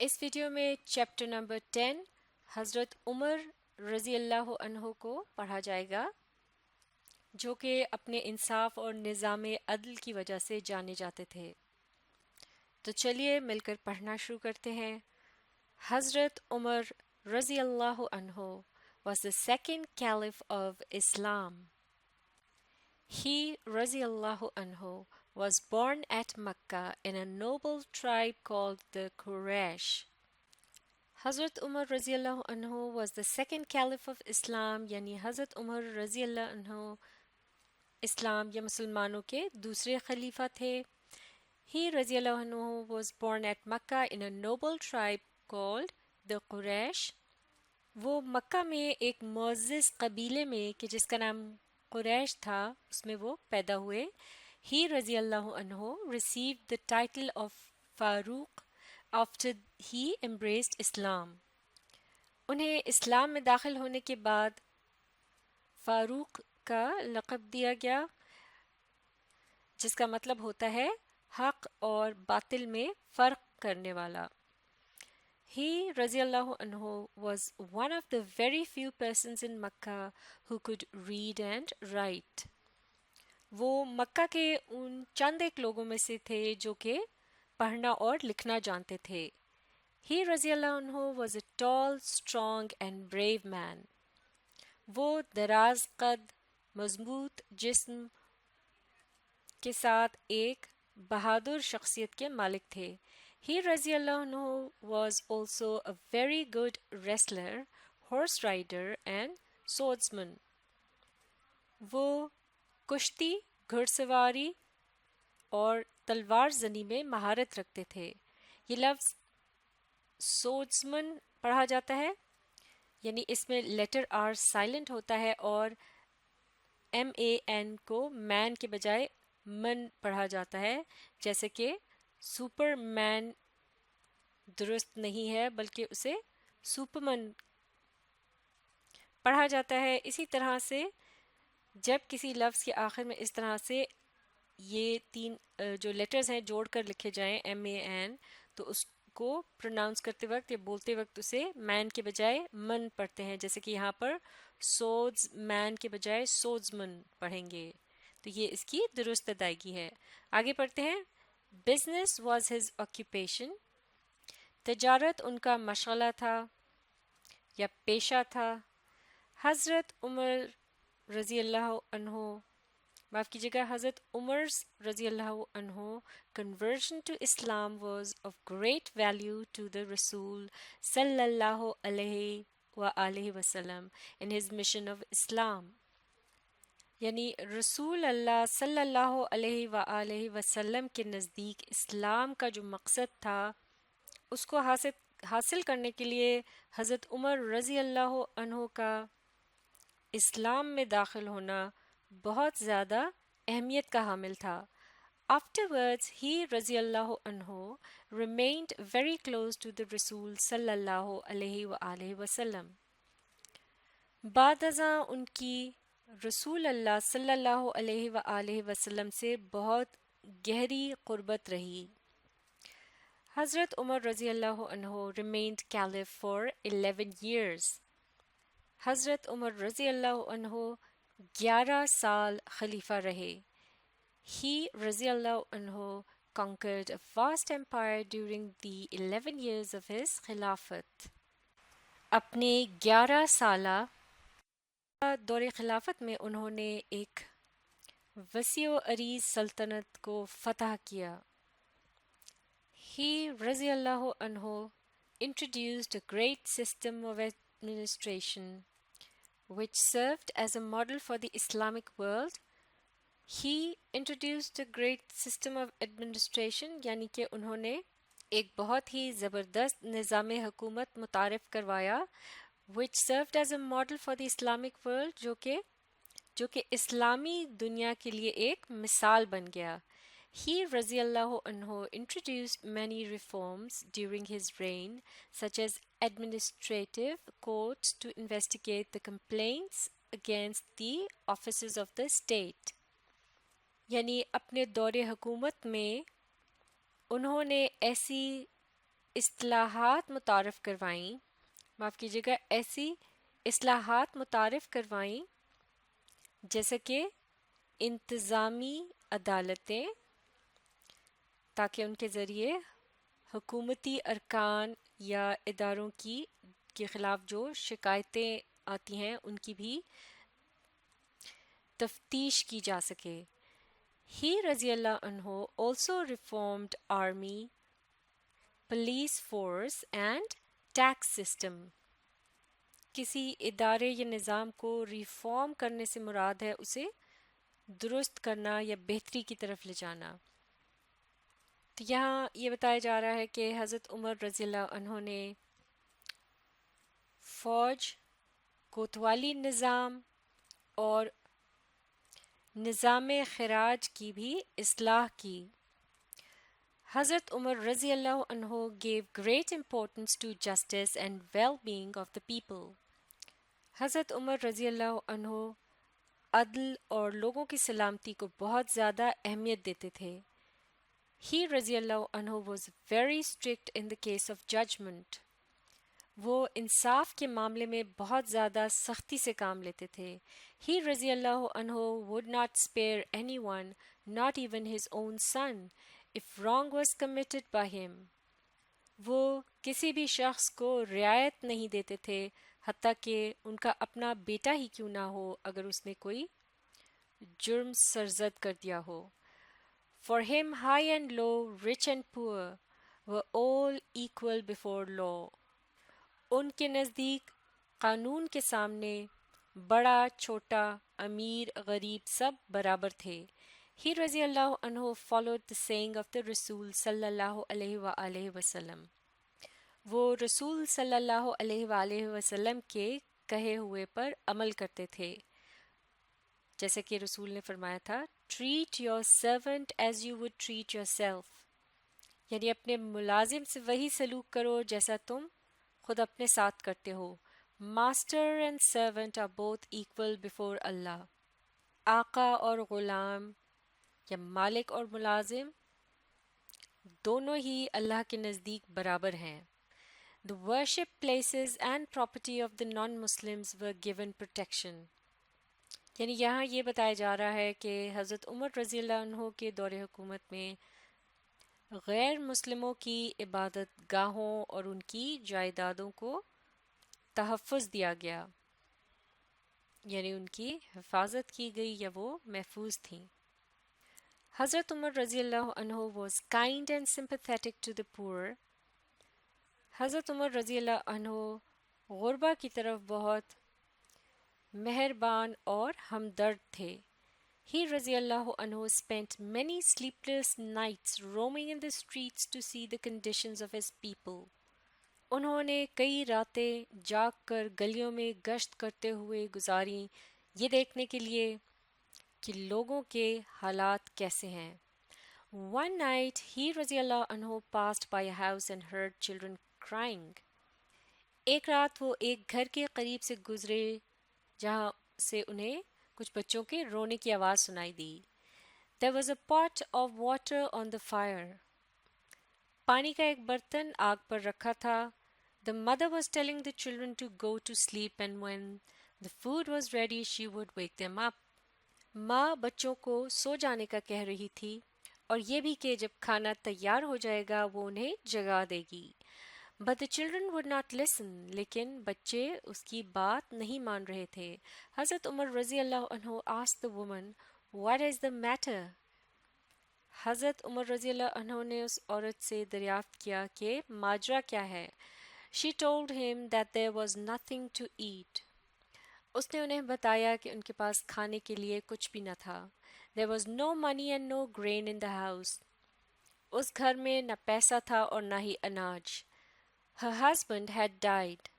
اس video میں chapter number 10 حضرت عمر رضی اللہ عنہ کو پڑھا جائے گا جو کہ اپنے انصاف اور نظام عدل کی وجہ سے جانے جاتے تھے۔ تو چلیے مل کر پڑھنا شروع کرتے ہیں۔ حضرت عمر رضی اللہ عنہ was the second caliph of Islam. He radiallahu anhu was born at Mecca in a noble tribe called the Quraysh. Hazrat Umar رضی اللہ عنہ was the second caliph of Islam یعنی حضرت عمر رضی اللہ عنہ اسلام یا مسلمانوں کے دوسرے خلیفہ تھے۔ He رضی اللہ عنہ was born at Mecca in a noble tribe called the Quraysh. وہ مکہ میں ایک معزز قبیلے میں کہ جس کا نام قریش تھا اس میں وہ پیدا ہوئے۔ He رضی اللہ عنہ received the title of Farooq after he embraced Islam. انہیں اسلام میں داخل ہونے کے بعد فاروق کا لقب دیا گیا جس کا مطلب ہوتا ہے حق اور باطل میں فرق کرنے والا۔ He رضی اللہ عنہ was one of the very few persons in Makkah who could read and write. وہ مکہ کے ان چند ایک لوگوں میں سے تھے جو کہ پڑھنا اور لکھنا جانتے تھے۔ He رضی اللہ عنہ was a tall, strong and brave man. وہ دراز قد، مضبوط جسم کے ساتھ ایک بہادر شخصیت کے مالک تھے۔ He رضی اللہ عنہ was also a very good wrestler, horse rider and swordsman. وہ کشتی، گھڑ سواری اور تلوار زنی میں مہارت رکھتے تھے۔ یہ لفظ swordsman پڑھا جاتا ہے یعنی اس میں لیٹر آر سائلنٹ ہوتا ہے اور MAN کو مین کے بجائے من پڑھا جاتا ہے، جیسے کہ سپر مین درست نہیں ہے بلکہ اسے سپرمن پڑھا جاتا ہے۔ اسی طرح سے جب کسی لفظ کے آخر میں اس طرح سے یہ تین جو لیٹرز ہیں جوڑ کر لکھے جائیں MAN تو اس کو پروناؤنس کرتے وقت یا بولتے وقت اسے مین کے بجائے من پڑھتے ہیں، جیسے کہ یہاں پر سوڈز مین کے بجائے سوڈز من پڑھیں گے، تو یہ اس کی درست ادائیگی ہے۔ آگے پڑھتے ہیں۔ بزنس واز ہز آکوپیشن، تجارت ان کا مشغلہ تھا یا پیشہ تھا۔ حضرت عمر رضی اللہ عنہ معاف کیجیے گا حضرت عمر رضی اللہ عنہ conversion to Islam was of great value to the Rasul صلی اللہ علیہ وآلہ وسلم in his mission of Islam. یعنی رسول اللہ صلی اللہ علیہ وآلہ وسلم کے نزدیک اسلام کا جو مقصد تھا اس کو حاصل کرنے کے لیے حضرت عمر رضی اللہ عنہ کا اسلام میں داخل ہونا بہت زیادہ اہمیت کا حامل تھا۔ Afterwards, he رضی اللہ عنہ remained very close to the رسول صلی اللہ علیہ وآلہ وسلم. بعد ازاں ان کی رسول اللہ صلی اللہ علیہ وآلہ وسلم سے بہت گہری قربت رہی۔ حضرت عمر رضی اللہ عنہ remained caliph for 11 years. حضرت عمر رضی اللہ عنہ 11 سال خلیفہ رہے۔ He رضی اللہ عنہ conquered a vast empire during the 11 years of his خلافت. اپنے 11 سالہ دور خلافت میں انہوں نے ایک وسیع و عریض سلطنت کو فتح کیا۔ He رضی اللہ عنہ introduced a great system of administration which served as a model for the Islamic world. He introduced a great system of administration یعنی کہ انہوں نے ایک بہت ہی زبردست نظام حکومت متعارف کروایا which served as a model for the Islamic world جو کہ اسلامی دنیا کے لیے ایک مثال بن گیا۔ He رضی اللہ عنہ introduced many reforms during his reign such as administrative courts to investigate the complaints against the officers of the state. یعنی اپنے دور حکومت میں انہوں نے ایسی اصلاحات متعارف کروائیں، معاف کیجیے گا، ایسی اصلاحات متعارف کروائیں جیسے کہ انتظامی عدالتیں، تاکہ ان کے ذریعے حکومتی ارکان یا اداروں کے خلاف جو شکایتیں آتی ہیں ان کی بھی تفتیش کی جا سکے۔ He رضی اللہ عنہ also reformed army, police force and tax system۔ کسی ادارے یا نظام کو ریفارم کرنے سے مراد ہے اسے درست کرنا یا بہتری کی طرف لے جانا۔ تو یہاں یہ بتایا جا رہا ہے کہ حضرت عمر رضی اللہ عنہ نے فوج، کوتوالی نظام اور نظام خراج کی بھی اصلاح کی۔ حضرت عمر رضی اللہ عنہ gave great importance to justice and well-being of the people۔ حضرت عمر رضی اللہ عنہ عدل اور لوگوں کی سلامتی کو بہت زیادہ اہمیت دیتے تھے۔ He رضی اللہ عنہ was very strict in the case of judgment۔ وہ انصاف کے معاملے میں بہت زیادہ سختی سے کام لیتے تھے۔ He رضی اللہ عنہ would not spare anyone, not even his own son, if wrong was committed by him۔ وہ کسی بھی شخص کو رعایت نہیں دیتے تھے، حتیٰ کہ ان کا اپنا بیٹا ہی کیوں نہ ہو اگر اس نے کوئی جرم سرزد کر دیا ہو۔ For him high and low, rich and poor were all equal before law۔ ان کے نزدیک قانون کے سامنے بڑا چھوٹا، امیر غریب سب برابر تھے۔ He رضی اللہ عنہ followed the saying of the رسول صلی اللہ علیہ وآلہ وسلم۔ وہ رسول صلی اللہ علیہ وآلہ وسلم کے کہے ہوئے پر عمل کرتے تھے، جیسے کہ رسول نے فرمایا تھا treat your servant as you would treat yourself، یعنی اپنے ملازم سے وہی سلوک کرو جیسا تم خود اپنے ساتھ کرتے ہو۔ Master and servant are both equal before Allah۔ آقا اور غلام یا مالک اور ملازم دونوں ہی اللہ کے نزدیک برابر ہیں۔ The worship places and property of the non-Muslims were given protection۔ یعنی یہاں یہ بتایا جا رہا ہے کہ حضرت عمر رضی اللہ عنہ کے دور حکومت میں غیر مسلموں کی عبادت گاہوں اور ان کی جائیدادوں کو تحفظ دیا گیا، یعنی ان کی حفاظت کی گئی یا وہ محفوظ تھیں۔ حضرت عمر رضی اللہ عنہ was kind and sympathetic to the poor۔ حضرت عمر رضی اللہ عنہ غربا کی طرف بہت مہربان اور ہمدرد تھے۔ He رضی اللہ عنہ spent many sleepless nights roaming in the streets to see the conditions of his people۔ انہوں نے کئی راتیں جاگ کر گلیوں میں گشت کرتے ہوئے گزاریں، یہ دیکھنے کے لیے کہ لوگوں کے حالات کیسے ہیں۔ One night he رضی اللہ عنہ passed by a house and heard children crying۔ ایک رات وہ ایک گھر کے قریب سے گزرے جہاں سے انہیں کچھ بچوں کے رونے کی آواز سنائی دی۔ There was a pot of water on the fire۔ پانی کا ایک برتن آگ پر رکھا تھا۔ The mother was telling the children to go to sleep and when the food was ready she would wake them up۔ ماں بچوں کو سو جانے کا کہہ رہی تھی اور یہ بھی کہ جب کھانا تیار ہو جائے گا وہ انہیں جگا دے گی۔ But the children would not listen۔ لیکن بچے اس کی بات نہیں مان رہے تھے۔ حضرت عمر رضی اللہ عنہ asked the woman, What is the matter؟ حضرت عمر رضی اللہ عنہ نے اس عورت سے دریافت کیا کہ ماجرا کیا ہے۔ She told him that there was nothing to eat۔ اس نے انہیں بتایا کہ ان کے پاس کھانے کے لیے کچھ بھی نہ تھا۔ There was no money and no grain in the house۔ اس گھر میں نہ پیسہ تھا اور نہ ہی اناج۔ Her husband had died۔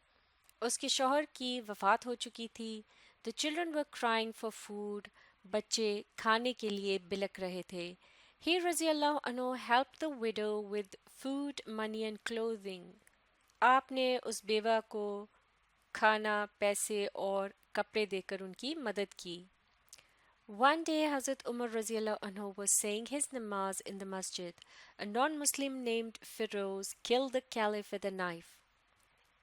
اس کے شوہر کی وفات ہو چکی تھی۔ The children were crying for food۔ بچے کھانے کے لیے بلک رہے تھے۔ He رضی اللہ عنہ helped the widow with food, money and clothing۔ آپ نے اس بیوہ کو کھانا، پیسے اور کپڑے دے کر ان کی مدد کی۔ One day Hazrat Umar radiallahu anhu was saying his namaz in the masjid. A non-Muslim named Firoz killed the caliph with a knife.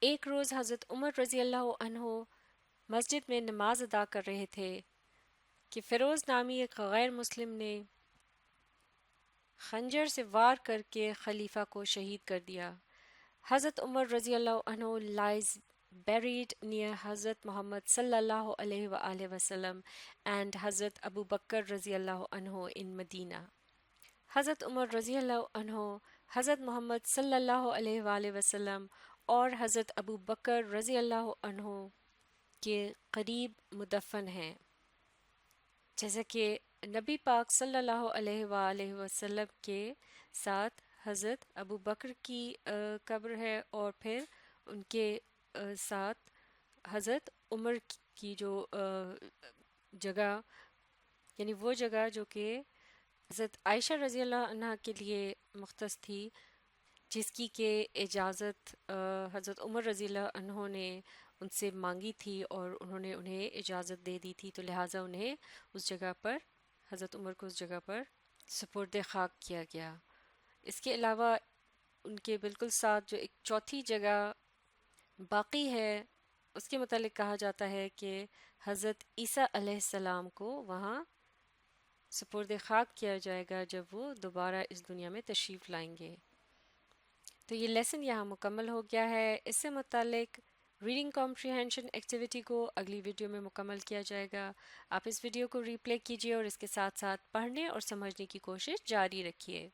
ایک روز حضرت عمر رضی اللہ عنہ مسجد میں نماز ادا کر رہے تھے کہ فیروز نامی ایک غیر مسلم نے خنجر سے وار کر کے خلیفہ کو شہید کر دیا. حضرت عمر رضی اللہ عنہ lies buried near Hazrat Muhammad sallallahu alaihi wa alihi wasallam and Hazrat Abu Bakr رضی اللہ عنہ in Medina. حضرت عمر رضی اللہ عنہ حضرت محمد صلی اللہ علیہ وآلہ وسلم اور حضرت ابو بکر رضی اللہ عنہ کے قریب مدفن ہیں. جیسا کہ نبی پاک صلی اللہ علیہ وآلہ وسلم کے ساتھ حضرت ابو بکر کی قبر ہے اور پھر ان کے ساتھ حضرت عمر کی جو جگہ یعنی وہ جگہ جو کہ حضرت عائشہ رضی اللہ عنہ کے لیے مختص تھی، جس کی کہ اجازت حضرت عمر رضی اللہ عنہ نے ان سے مانگی تھی اور انہوں نے انہیں اجازت دے دی تھی، تو لہٰذا انہیں اس جگہ پر حضرت عمر کو اس جگہ پر سپرد خاک کیا گیا. اس کے علاوہ ان کے بالکل ساتھ جو ایک چوتھی جگہ باقی ہے اس کے متعلق کہا جاتا ہے کہ حضرت عیسیٰ علیہ السلام کو وہاں سپرد خاک کیا جائے گا جب وہ دوبارہ اس دنیا میں تشریف لائیں گے. تو یہ لیسن یہاں مکمل ہو گیا ہے. اس سے متعلق ریڈنگ کمپریہنشن ایکٹیویٹی کو اگلی ویڈیو میں مکمل کیا جائے گا. آپ اس ویڈیو کو ری پلے کیجیے اور اس کے ساتھ ساتھ پڑھنے اور سمجھنے کی کوشش جاری رکھیے.